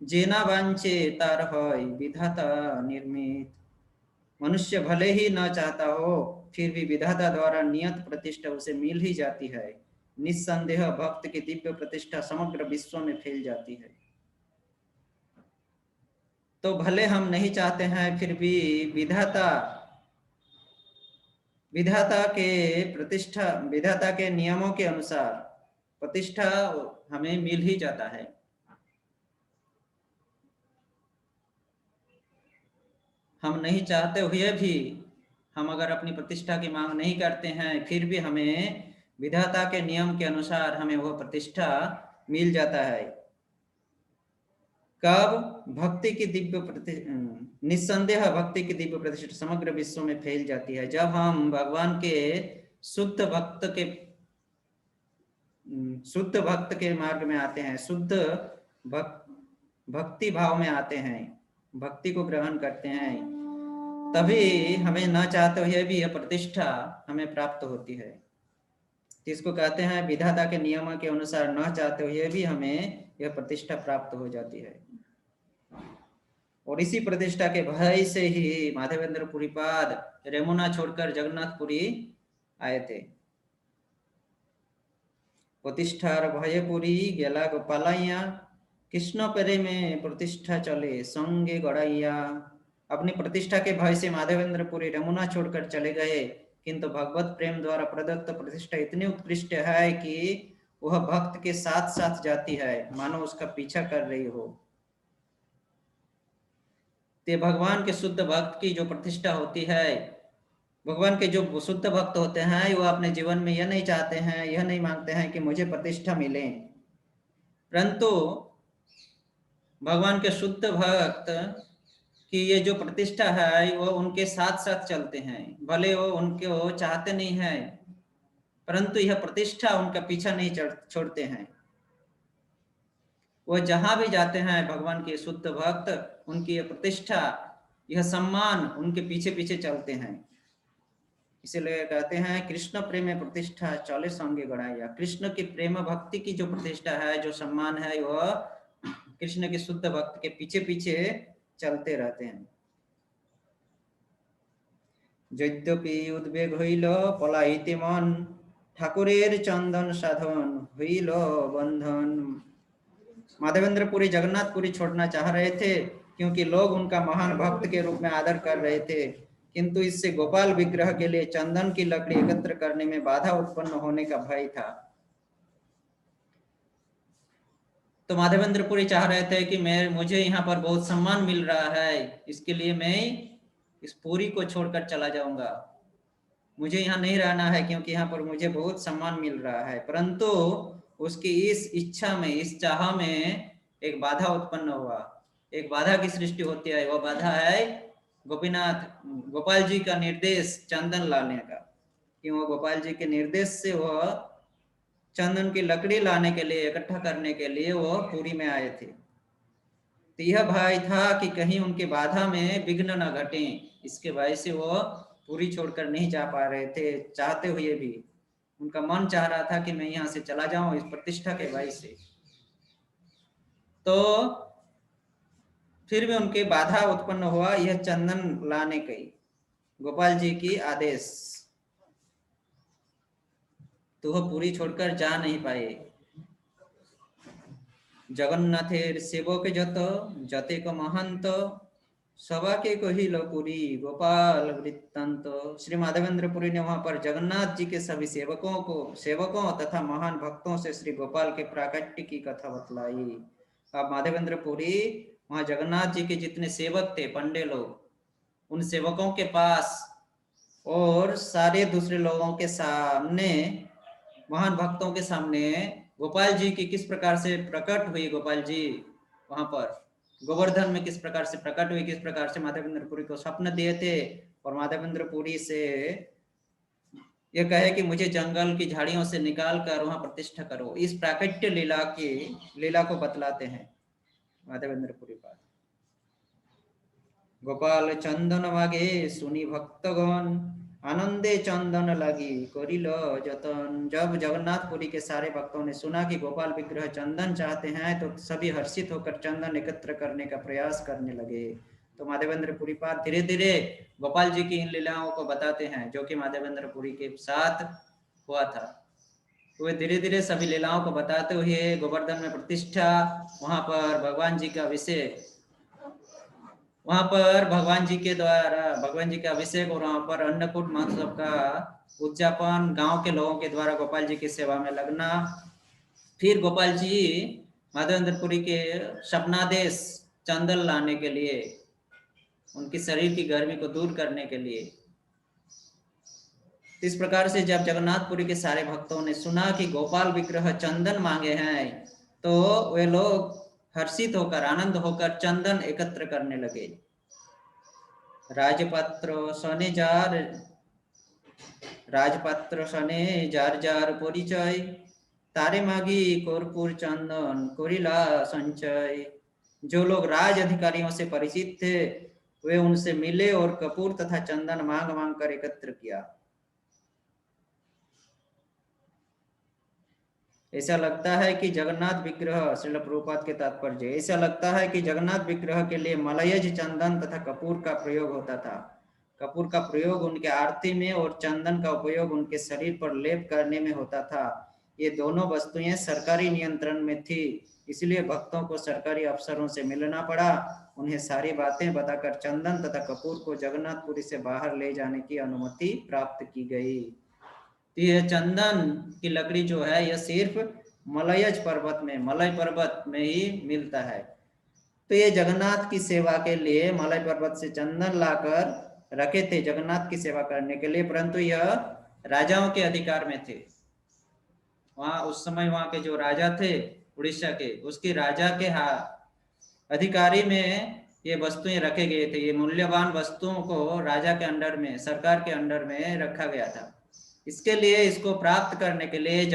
[SPEAKER 1] जेना वांचे तार হয় विधाता निर्मित। मनुष्य भले ही न चाहता हो, फिर भी विधाता द्वारा नियत प्रतिष्ठा उसे मिल ही जाती है। निस्संदेह भक्त की दिव्य प्रतिष्ठा समग्र विश्व में फैल जाती है। तो भले हम नहीं चाहते हैं, फिर भी विधाता के नियमों के अनुसार प्रतिष्ठा हमें मिल ही जाता है। हम नहीं चाहते हुए भी, हम अगर अपनी प्रतिष्ठा की मांग नहीं करते हैं, फिर भी हमें विधाता के नियम के अनुसार हमें वह प्रतिष्ठा मिल जाता है। कब? भक्ति की निस्संदेह भक्ति की दिव्य प्रतिष्ठा समग्र विश्व में फैल जाती है। जब हम भगवान के शुद्ध भक्त के मार्ग में आते हैं, शुद्ध भक्ति भाव में आते हैं, भक्ति को ग्रहण करते हैं, तभी हमें न चाहते हुए भी यह प्रतिष्ठा हमें प्राप्त होती है। जिसको कहते हैं विधाता के नियम के अनुसार न चाहते हुए भी हमें यह प्रतिष्ठा प्राप्त हो जाती है। और इसी प्रतिष्ठा के भय से ही माधवेंद्र पुरीपाद रेमुना छोड़कर जगन्नाथपुरी आए थे। प्रतिष्ठार भय पुरी गेला गोपालैया, कृष्ण पेरे में प्रतिष्ठा चले संगे गड़ैया। अपनी प्रतिष्ठा के भय से माधवेंद्र पुरी रेमुना छोड़कर चले गए, किंतु भगवत प्रेम द्वारा प्रदत्त प्रतिष्ठा इतनी उत्कृष्ट है कि वह भक्त के साथ साथ जाती है, मानो उसका पीछा कर रही हो। ते भगवान के शुद्ध भक्त की जो प्रतिष्ठा होती है, भगवान के जो शुद्ध भक्त होते हैं, वो अपने जीवन में यह नहीं चाहते हैं, यह नहीं मांगते हैं कि मुझे प्रतिष्ठा मिले, परंतु भगवान के शुद्ध भक्त कि ये जो प्रतिष्ठा है वो उनके साथ साथ चलते हैं। भले वो उनको चाहते नहीं है, परंतु यह प्रतिष्ठा उनका पीछा नहीं छोड़ते हैं। वो जहां भी जाते हैं भगवान के शुद्ध भक्त, उनकी यह प्रतिष्ठा, यह सम्मान उनके पीछे पीछे चलते हैं। इसलिए कहते हैं कृष्ण प्रेम प्रतिष्ठा चले संगे गड़ाया। कृष्ण की प्रेम भक्ति की जो प्रतिष्ठा है, जो सम्मान है, वह कृष्ण के शुद्ध भक्त के पीछे पीछे चलते रहते हैं। यद्यपि उद्वेग हईल पलाइते मन, ठाकुरेर चंदन साधन हईल बंधन। माधवेंद्र पुरी जगन्नाथपुरी छोड़ना चाह रहे थे, क्योंकि लोग उनका महान भक्त के रूप में आदर कर रहे थे, किंतु इससे गोपाल विग्रह के लिए चंदन की लकड़ी एकत्र करने में बाधा उत्पन्न होने का भय था। तो माधवेंद्र पुरी चाह रहे थे कि मुझे यहाँ पर बहुत सम्मान मिल रहा है, इसके लिए मैं इस पुरी को छोड़कर चला जाऊंगा, मुझे यहाँ नहीं रहना है, क्योंकि यहाँ पर मुझे बहुत सम्मान मिल रहा है। परंतु उसकी इस इच्छा में, इस चाह में एक बाधा उत्पन्न हुआ। एक बाधा की सृष्टि होती है, वह बाधा है गोपाल जी का निर्देश चंदन लाने का, कि वो गोपाल जी के निर्देश से वह चंदन की लकड़ी लाने के लिए, इकट्ठा करने के लिए वो पुरी में आए थे। तो यह भय था कि कहीं उनके बाधा में विघ्न न घटे, इसके भय से वो पुरी छोड़कर नहीं जा पा रहे थे। चाहते हुए भी उनका मन चाह रहा था कि मैं यहाँ से चला जाऊं, इस प्रतिष्ठा के भय से। तो फिर भी उनके बाधा उत्पन्न हुआ यह चंदन लाने की, गोपाल जी की आदेश, तो वह पुरी छोड़कर जा नहीं पाए। जगन्नाथेर सेवक जत जतेक महंत, सवाके कहिल पुरी गोपाल वृत्तांत। श्री माधवेंद्र पुरी ने वहां पर जगन्नाथ जी के सभी सेवकों तथा महान भक्तों से श्री गोपाल के प्राकट्य की कथा बतलाई। अब माधवेंद्र पुरी वहां जगन्नाथ जी के जितने सेवक थे, पंडे लोग, उन सेवकों के पास और सारे दूसरे लोगों के सामने, महान भक्तों के सामने गोपाल जी की किस प्रकार से प्रकट हुई, गोपाल जी वहां पर गोवर्धन में किस प्रकार से प्रकट हुई, किस प्रकार से माधवेंद्र पुरी को स्वप्न दिए थे, और माधवेंद्र पुरी से ये कहे कि मुझे जंगल की झाड़ियों से निकाल कर वहां प्रतिष्ठा करो। इस प्राकट्य लीला को बतलाते हैं माधवेंद्र पुरी पाद। गोपाल चंदन मागे सुनी भक्तगण, आनंदे चंदन लगी करिल जतन। जब जगन्नाथपुरी के सारे भक्तों ने सुना कि गोपाल विग्रह चंदन चाहते हैं, तो सभी हर्षित होकर चंदन एकत्र करने का प्रयास करने लगे। तो माधवेंद्र पुरी पाद धीरे धीरे गोपाल जी की इन लीलाओं को बताते हैं, जो कि माधवेंद्र पुरी के साथ हुआ था। वे धीरे धीरे सभी लीलाओं को बताते हुए गोवर्धन में प्रतिष्ठा, वहां पर भगवान जी का अभिषेक, वहां पर भगवान जी के द्वारा भगवान जी का अभिषेक, और वहां पर अन्नकूट महोत्सव का उद्यापन, गांव के लोगों के द्वारा गोपाल जी की सेवा में लगना। फिर गोपाल जी माधवेंद्रपुरी के स्वप्नादेश चंदन लाने के लिए, उनकी शरीर की गर्मी को दूर करने के लिए। इस प्रकार से जब जगन्नाथपुरी के सारे भक्तों ने सुना कि गोपाल विग्रह चंदन मांगे हैं, तो वे लोग हर्षित होकर, आनंद होकर चंदन एकत्र करने लगे। राजपात्र सने जार जार परिचय, तारे मागी कर्पूर चंदन कोरिला संचय। जो लोग राज अधिकारियों से परिचित थे, वे उनसे मिले और कपूर तथा चंदन मांग मांग कर एकत्र किया। ऐसा लगता है कि जगन्नाथ विग्रह, श्रील प्रभुपाद के तात्पर्य, ऐसा लगता है कि जगन्नाथ विग्रह के लिए मलयज चंदन तथा कपूर का प्रयोग होता था। कपूर का प्रयोग उनके आरती में और चंदन का उपयोग उनके शरीर पर लेप करने में होता था। ये दोनों वस्तुएं सरकारी नियंत्रण में थी, इसलिए भक्तों को सरकारी अफसरों से मिलना पड़ा। उन्हें सारी बातें बताकर चंदन तथा कपूर को जगन्नाथपुरी से बाहर ले जाने की अनुमति प्राप्त की गई। तो यह चंदन की लकड़ी जो है यह सिर्फ मलयज पर्वत में, मलय पर्वत में ही मिलता है। तो ये जगन्नाथ की सेवा के लिए मलय पर्वत से चंदन लाकर रखे थे जगन्नाथ की सेवा करने के लिए, परंतु यह राजाओं के अधिकार में थे। वहां उस समय वहां के जो राजा थे उड़ीसा के, उसके राजा के अधिकारी में ये वस्तुएं रखे गए थे। ये मूल्यवान वस्तुओं को राजा के अंडर में, सरकार के अंडर में रखा गया था। इसके लिए इसको प्राप्त करने के लिए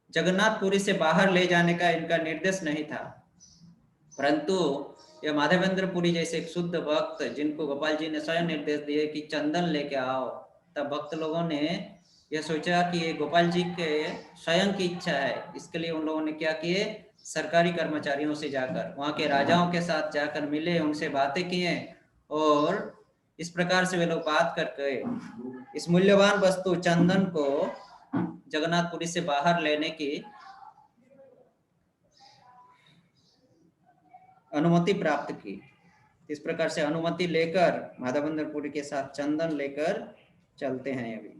[SPEAKER 1] जगन्नाथपुरी से बाहर ले जाने का इनका निर्देश नहीं था, परंतु यह माधवेंद्रपुरी जैसे एक शुद्ध भक्त जिनको गोपाल जी ने स्वयं निर्देश दिए कि चंदन लेके आओ, तब भक्त लोगों ने यह सोचा कि ये गोपाल जी के स्वयं की इच्छा है। इसके लिए उन लोगों ने क्या किए, सरकारी कर्मचारियों से जाकर वहां के राजाओं के साथ जाकर मिले, उनसे बातें किए और इस प्रकार से वे लोग बात करके इस मूल्यवान वस्तु चंदन को जगन्नाथपुरी से बाहर लेने की अनुमति प्राप्त की। इस प्रकार से अनुमति लेकर माधवेंद्रपुरी के साथ चंदन लेकर चलते हैं। अभी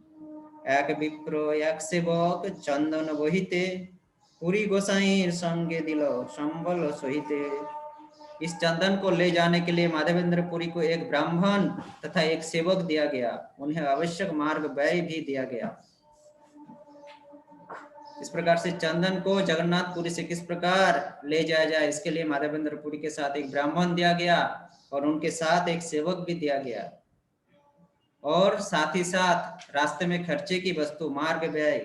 [SPEAKER 1] एक विप्रो एक सेवक चंदन वहिते पुरी गोसाई संगे दिलो संबल सहिते। इस चंदन को ले जाने के लिए माधवेंद्रपुरी को एक ब्राह्मण तथा एक सेवक दिया गया। उन्हें आवश्यक मार्ग व्यय भी दिया गया। इस प्रकार से चंदन को जगन्नाथपुरी से किस प्रकार ले जाया जाए, इसके लिए माधवेंद्रपुरी के साथ एक ब्राह्मण दिया गया और उनके साथ एक सेवक भी दिया गया, और साथ ही साथ रास्ते में खर्चे की वस्तु, मार्ग व्यय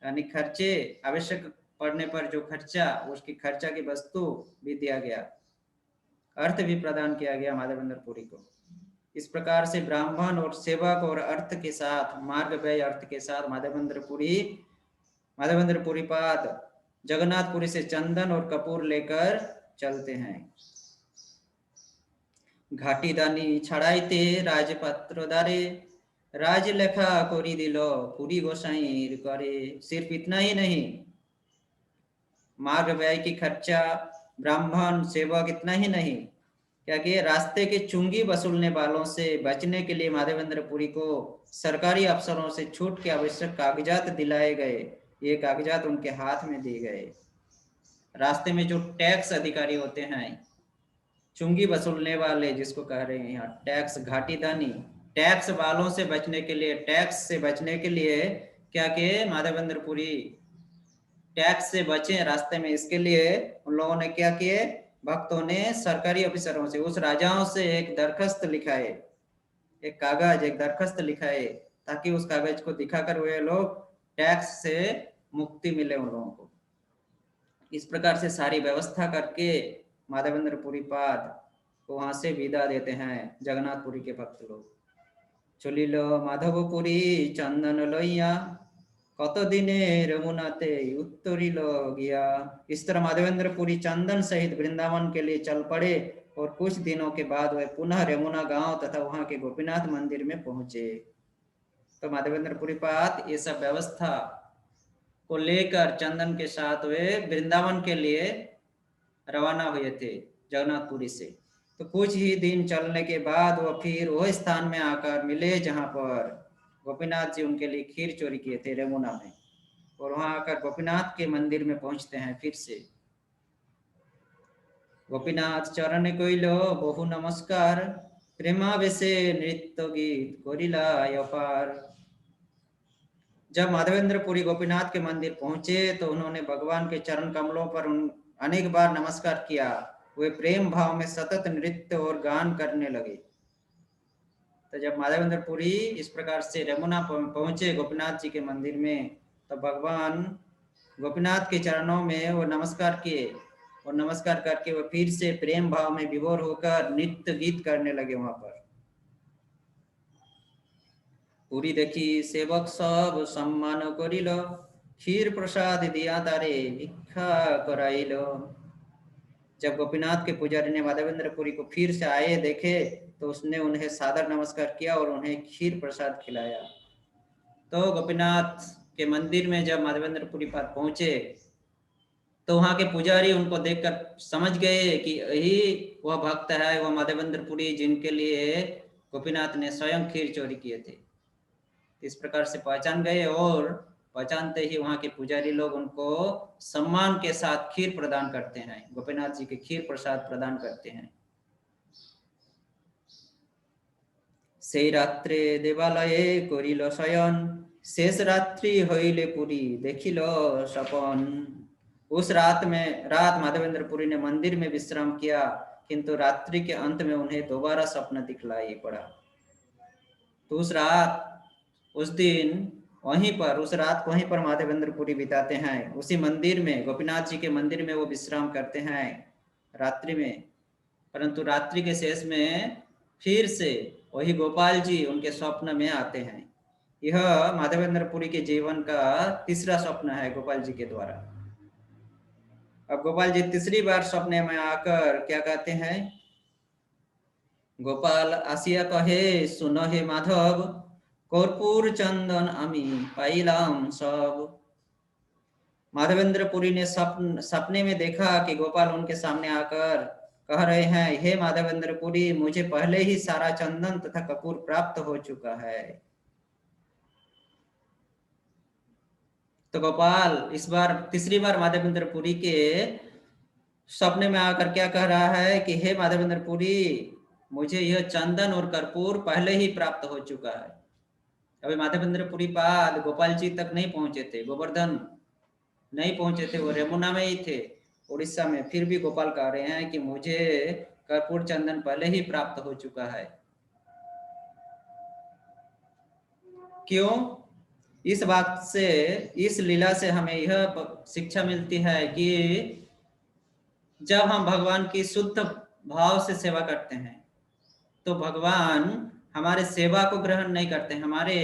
[SPEAKER 1] यानी खर्चे, आवश्यक पड़ने पर जो खर्चा, उसकी खर्चा की वस्तु भी दिया गया, अर्थ भी प्रदान किया गया माधवेंद्रपुरी को। इस प्रकार से ब्राह्मण और सेवक और अर्थ के साथ, मार्ग व्यय अर्थ के साथ माधवेंद्रपुरी पाद जगन्नाथपुरी से चंदन और कपूर लेकर चलते हैं। घाटी दानी छड़ाइते राजपत्र दारे राज लेखा कोरी दिलो पुरी गोसाई करे। सिर्फ इतना ही नहीं, मार्ग व्यय की खर्चा, ब्राह्मण सेवक, इतना ही नहीं, क्या कि रास्ते के चुंगी वसूलने वालों से बचने के लिए माधवेंद्रपुरी को सरकारी अफसरों से छूट के आवश्यक कागजात दिलाए गए। ये कागजात उनके हाथ में दिए गए। रास्ते में जो टैक्स अधिकारी होते हैं, चुंगी वसूलने वाले जिसको कह रहे हैं यहाँ, टैक्स घाटीदानी, टैक्स वालों से बचने के लिए, टैक्स से बचने के लिए क्या कि माधवेंद्रपुरी टैक्स से बचे रास्ते में, इसके लिए उन लोगों ने क्या किए, भक्तों ने सरकारी अफसरों से, उस राजाओं से एक दरखास्त लिखाए, एक कागज, एक दरखास्त लिखाए, ताकि उस कागज को दिखाकर वे लोग टैक्स से मुक्ति मिले उन लोगों को। इस प्रकार से सारी व्यवस्था करके माधवेंद्रपुरी पाद को वहां से विदा देते हैं जगन्नाथपुरी के भक्त लोग। चलिलो माधवपुरी चंदन लइया कत दिने रमुनाते उत्तरिलो गया। इस तरह माधवेंद्रपुरी चंदन सहित वृंदावन के लिए चल पड़े और कुछ दिनों के बाद वह पुनः यमुना गांव तथा वहां के गोपीनाथ मंदिर में पहुंचे। तो माधवेंद्रपुरी पाद ये सब व्यवस्था को लेकर चंदन के साथ वे वृंदावन के लिए रवाना हुए थे जगन्नाथपुरी से। तो कुछ ही दिन चलने के बाद वह फिर वह स्थान में आकर मिले जहां पर गोपीनाथ जी उनके लिए खीर चोरी किए थे रेमुना में, और वहां आकर गोपीनाथ के मंदिर में पहुंचते हैं फिर से। गोपीनाथ चरण कइलो बहु नमस्कार प्रेमावेशे नृत्य गीत करिला अपार। जब माधवेंद्रपुरी गोपीनाथ के मंदिर पहुंचे तो उन्होंने भगवान के चरण कमलों पर अनेक बार नमस्कार किया। वे प्रेम भाव में सतत नृत्य और गान करने लगे। तो जब माधवेंद्रपुरी इस प्रकार से यमुना पहुंचे गोपीनाथ जी के मंदिर में, तो भगवान गोपीनाथ के चरणों में वो नमस्कार किए, और नमस्कार करके वो फिर से प्रेम भाव में विभोर होकर नृत्य गीत करने लगे वहां पर। पुरी देखी सेवक सब सम्मान करिल खीर प्रसाद दिया तारे भिक्षा कराई लो। जब गोपीनाथ के पुजारी ने माधवेंद्रपुरी को फिर से आए देखे तो उसने उन्हें सादर नमस्कार किया और उन्हें खीर प्रसाद खिलाया। तो गोपीनाथ के मंदिर में जब माधवेंद्रपुरी पाद पहुंचे तो वहां के पुजारी उनको देखकर समझ गए कि यही वह भक्त है, वह माधवेंद्रपुरी जिनके लिए गोपीनाथ ने स्वयं खीर चोरी किए थे। इस प्रकार से पहचान गए और पहचानते ही वहां के पुजारी लोग उनको सम्मान के साथ खीर प्रदान करते हैं, गोपीनाथ जी के खीर प्रसाद प्रदान करते हैं। সেই রাত্রে দেবালয়ে করিল শয়ন, शेष रात्रि হইলে पुरी देखिल सपन। उस रात माधवेंद्रपुरी ने मंदिर में विश्राम किया, किंतु रात्रि के अंत में उन्हें दोबारा स्वप्न दिखलाई पड़ा। तो उस दिन उस रात वहीं पर माधवेंद्रपुरी बिताते हैं। उसी मंदिर में, गोपीनाथ जी के मंदिर में वो विश्राम करते हैं रात्रि में। परंतु रात्रि के शेष में फिर से वही गोपाल जी उनके स्वप्न में आते हैं। यह माधवेंद्रपुरी के जीवन का तीसरा स्वप्न है गोपाल जी के द्वारा। अब गोपाल जी तीसरी बार स्वप्न में आकर क्या कहते हैं? गोपाल आसिया कहे सुनो हे माधव, कर्पूर चंदन आमी पाइलाम सब। माधवेंद्रपुरी ने सपने में देखा कि गोपाल उनके सामने आकर कह रहे हैं, हे माधवेंद्रपुरी, मुझे पहले ही सारा चंदन तथा कपूर प्राप्त हो चुका है। तो गोपाल इस बार तीसरी बार माधवेंद्रपुरी के सपने में आकर क्या कह रहा है कि हे माधवेंद्रपुरी, मुझे यह चंदन और कर्पूर पहले ही प्राप्त हो चुका है। अभी माधवेंद्रपुरी पाद गोपाल जी तक नहीं पहुंचे थे, गोवर्धन नहीं पहुंचे थे, वो रेमुना में ही थे, उड़ीसा में। फिर भी गोपाल कह रहे हैं कि मुझे कर्पूर चंदन पहले ही प्राप्त हो चुका है। क्यों? इस बात से, इस लीला से हमें यह शिक्षा मिलती है कि जब हम भगवान की शुद्ध भाव से सेवा करते हैं तो भगवान हमारे सेवा को ग्रहण नहीं करते, हमारे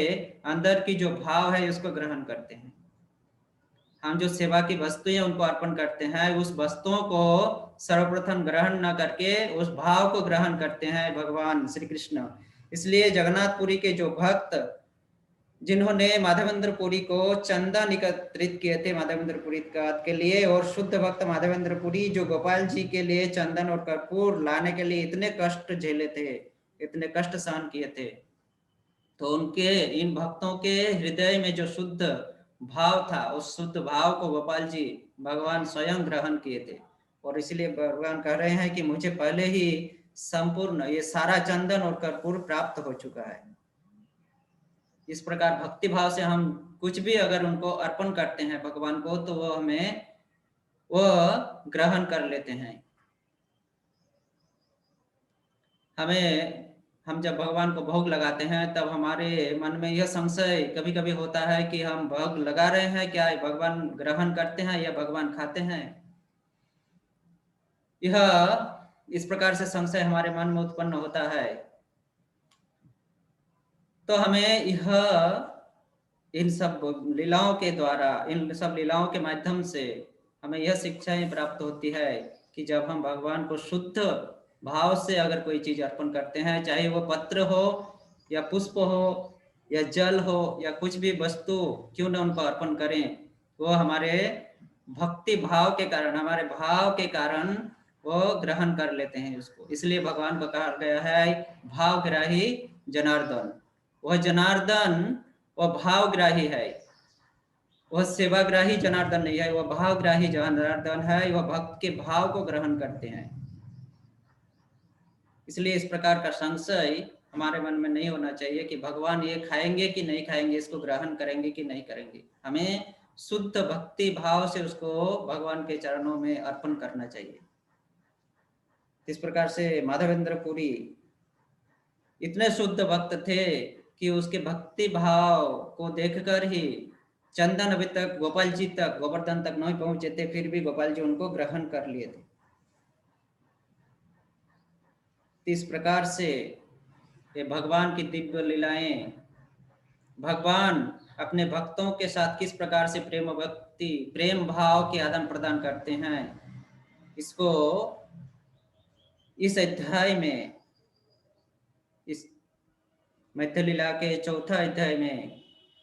[SPEAKER 1] अंदर की जो भाव है उसको ग्रहण करते हैं। हम जो सेवा की वस्तुएं उनको अर्पण करते हैं, उस वस्तुओं को सर्वप्रथम ग्रहण न करके उस भाव को ग्रहण करते हैं भगवान श्री कृष्ण। इसलिए जगन्नाथपुरी के जो भक्त जिन्होंने माधवेंद्रपुरी को चंदन एकत्रित किए थे माधवेंद्रपुरी के लिए, और शुद्ध भक्त माधवेंद्रपुरी जो गोपाल जी के लिए चंदन और कर्पूर लाने के लिए इतने कष्ट झेले थे, इतने कष्ट सहन किए थे, तो उनके इन भक्तों के हृदय में जो शुद्ध भाव था, उस शुद्ध भाव को गोपाल जी भगवान स्वयं ग्रहण किए थे। और इसलिए भगवान कह रहे हैं कि मुझे पहले ही संपूर्ण ये सारा चंदन और कर्पूर प्राप्त हो चुका है। इस प्रकार भक्ति भाव से हम कुछ भी अगर उनको अर्पण करते हैं भगवान को, तो वो हमें वो ग्रहण कर लेते हैं। हम जब भगवान को भोग लगाते हैं तब हमारे मन में यह संशय कभी कभी होता है कि हम भोग लगा रहे हैं, क्या भगवान ग्रहण करते हैं या भगवान खाते हैं। यह इस प्रकार से संशय हमारे मन में उत्पन्न होता है। तो हमें इन सब लीलाओं के द्वारा, इन सब लीलाओं के माध्यम से हमें यह शिक्षाएं प्राप्त होती है कि जब हम भगवान को शुद्ध भाव से अगर कोई चीज अर्पण करते हैं, चाहे वो पत्र हो या पुष्प हो या जल हो या कुछ भी वस्तु क्यों न उनको अर्पण करें, वो हमारे भक्ति भाव के कारण, हमारे भाव के कारण वो ग्रहण कर लेते हैं उसको। इसलिए भगवान को कहा गया है भावग्राही जनार्दन। वह जनार्दन वह भावग्राही है, वह सेवाग्राही जनार्दन नहीं है, वह भावग्राही जनार्दन है। वह भक्त के भाव को ग्रहण करते हैं। इसलिए इस प्रकार का संशय हमारे मन में नहीं होना चाहिए कि भगवान ये खाएंगे कि नहीं खाएंगे, इसको ग्रहण करेंगे कि नहीं करेंगे। हमें शुद्ध भक्ति भाव से उसको भगवान के चरणों में अर्पण करना चाहिए। इस प्रकार से माधवेंद्रपुरी इतने शुद्ध भक्त थे कि उसके भक्ति भाव को देखकर ही चंदन अभी तक गोपाल जी तक, गोवर्धन तक नहीं पहुंचे थे, फिर भी गोपाल जी उनको ग्रहण कर लिए थे। इस प्रकार से ये भगवान की दिव्य लीलाएं, भगवान अपने भक्तों के साथ किस प्रकार से प्रेम भाव के आदान प्रदान करते हैं, इसको इस अध्याय में, इस मैथिली लीला के चौथा अध्याय में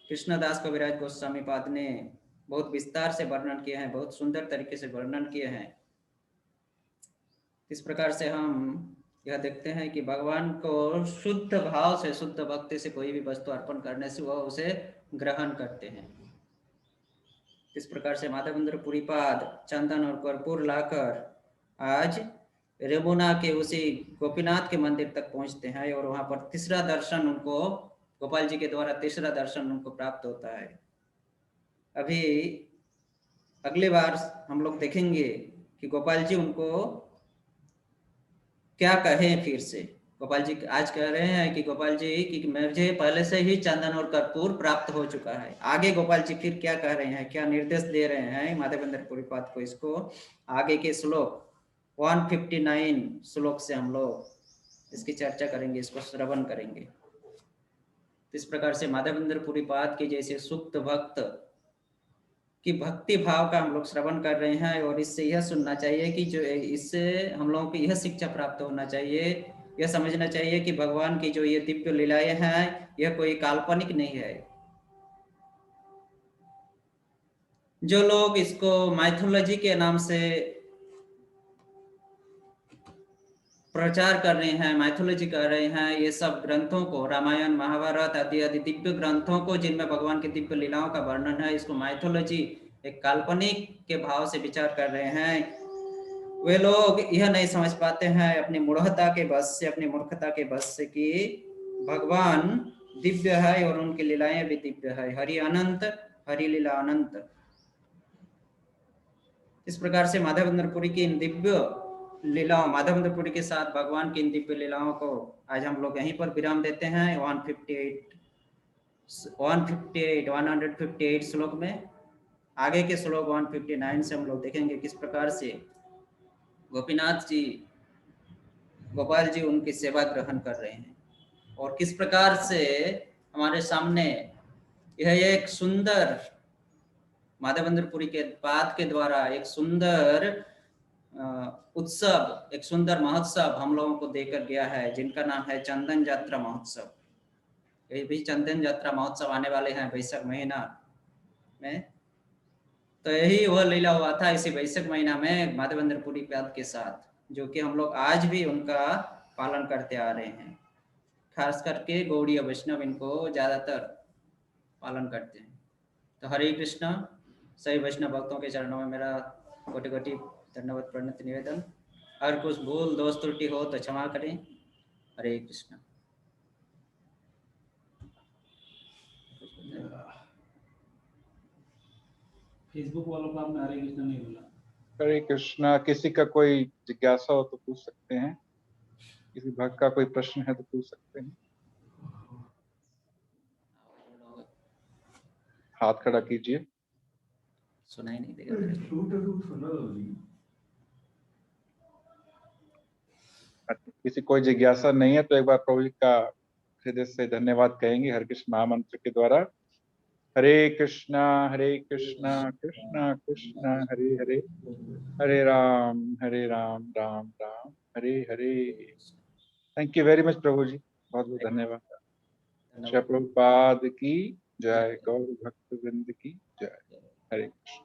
[SPEAKER 1] कृष्णदास कविराज गोस्वामी पाद ने बहुत विस्तार से वर्णन किए हैं, बहुत सुंदर तरीके से वर्णन किए हैं। इस प्रकार से हम यह देखते हैं कि भगवान को शुद्ध भाव से, शुद्ध भक्ति से कोई भी वस्तु अर्पण करने से वह उसे ग्रहण करते हैं। इस प्रकार से माधवेंद्र पुरीपाद चंदन और कर्पूर लाकर आज रेमुना के उसी गोपीनाथ के मंदिर तक पहुंचते हैं और वहां पर तीसरा दर्शन उनको, गोपाल जी के द्वारा तीसरा दर्शन उनको प्राप्त होता है। अभी अगली बार हम लोग देखेंगे कि गोपाल जी उनको क्या कहें। फिर से गोपाल जी आज कह रहे हैं कि गोपाल जी कि मुझे पहले से ही चंदन और कर्पूर प्राप्त हो चुका है। आगे गोपाल जी फिर क्या कह रहे हैं, क्या निर्देश दे रहे हैं माधवेंद्र पुरीपाद को, इसको आगे के श्लोक 159 श्लोक से हम लोग इसकी चर्चा करेंगे, इसको श्रवण करेंगे। इस प्रकार से माधवेंद्र पुरीपाद के जैसे सुप्त भक्त कि भक्ति भाव का हम लोग श्रवण कर रहे हैं और इससे यह सुनना चाहिए कि जो इससे हम लोगों को यह शिक्षा प्राप्त होना चाहिए, यह समझना चाहिए कि भगवान की जो ये दिव्य लीलाएं हैं यह कोई काल्पनिक नहीं है। जो लोग इसको माइथोलॉजी के नाम से प्रचार कर रहे हैं, माइथोलॉजी कर रहे हैं, ये सब ग्रंथों को, रामायण महाभारत आदि आदि दिव्य ग्रंथों को जिनमें भगवान की दिव्य लीलाओं का वर्णन है, इसको माइथोलॉजी, एक काल्पनिक के भाव से विचार कर रहे हैं। वे लोग यह नहीं समझ पाते हैं अपनी मूढ़ता के बस से, अपनी मूर्खता के बस से कि भगवान दिव्य है और उनकी लीलाएं भी दिव्य है। हरि अनंत, हरि लीला अनंत। इस प्रकार से माधवेंद्रपुरी की इन दिव्य लीलाओं, माधवेंद्रपुरी के साथ भगवान की इन दिव्य लीलाओं को आज हम लोग यहीं पर विराम देते हैं। 158 श्लोक में, आगे के श्लोक 159 से हम लोग देखेंगे किस प्रकार से गोपीनाथ जी, गोपाल जी उनकी सेवा ग्रहण कर रहे हैं और किस प्रकार से हमारे सामने यह एक सुंदर माधवेंद्रपुरी के पाद के द्वारा एक सुंदर उत्सव, एक सुंदर महोत्सव हम लोगों को देकर गया है, जिनका नाम है चंदन यात्रा महोत्सव। ये भी चंदन यात्रा महोत्सव आने वाले हैं वैशाख महीना में। तो यही वह लीला हुआ था इसी वैशाख महीना में माधवेंद्रपुरी पाद के साथ, जो कि हम लोग आज भी उनका पालन करते आ रहे हैं। खास करके गौड़ीय वैष्णव इनको ज्यादातर पालन करते हैं। तो हरे कृष्ण। सभी वैष्णव भक्तों के चरणों में मेरा कोटि कोटि धन्यवाद, प्रणति निवेदन। अगर कुछ भूल दोष त्रुटि हो तो क्षमा करें। हरे कृष्ण।
[SPEAKER 2] फेसबुक वालों को आपने हरे कृष्ण नहीं बोला।
[SPEAKER 3] हरे कृष्णा। किसी का कोई जिज्ञासा हो तो पूछ सकते हैं, किसी भक्त का कोई प्रश्न है तो पूछ सकते हैं। हाथ खड़ा कीजिए।
[SPEAKER 1] सुनाई नहीं देगा।
[SPEAKER 3] किसी कोई जिज्ञासा नहीं है तो एक बार प्रभु जी का हृदय से धन्यवाद कहेंगे हरे कृष्ण महामंत्र के द्वारा। हरे कृष्णा कृष्णा कृष्णा हरे हरे, हरे Ram Ram Ram Hare Hare. Thank you very much प्रभु जी, बहुत बहुत धन्यवाद। श्री प्रभुपाद की जय, गौर भक्त वृंद की जय। हरे कृष्ण।